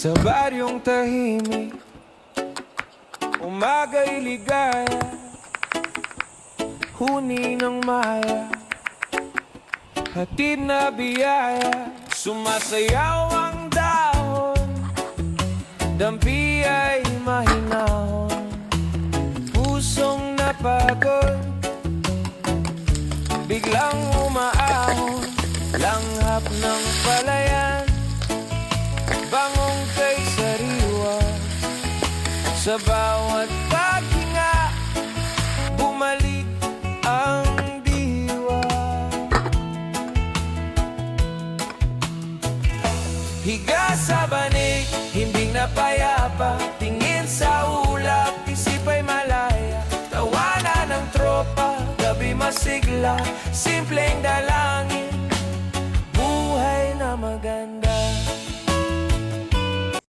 Sa baryong tahimik, umaga'y ligaya, huni ng maya, hatid na biyaya. Sumasayaw ang dahon, dampi ay mahinahon, pusong napagod, biglang umaahon, langhap ng palayan, bangong kay sariwa. Sa bawat paghinga, bumalik ang diwa. Higa sa banig, himbing na payapa, tingin sa ulap, isip ay malaya. Tawanan ng tropa, gabi masigla, simpleng dalang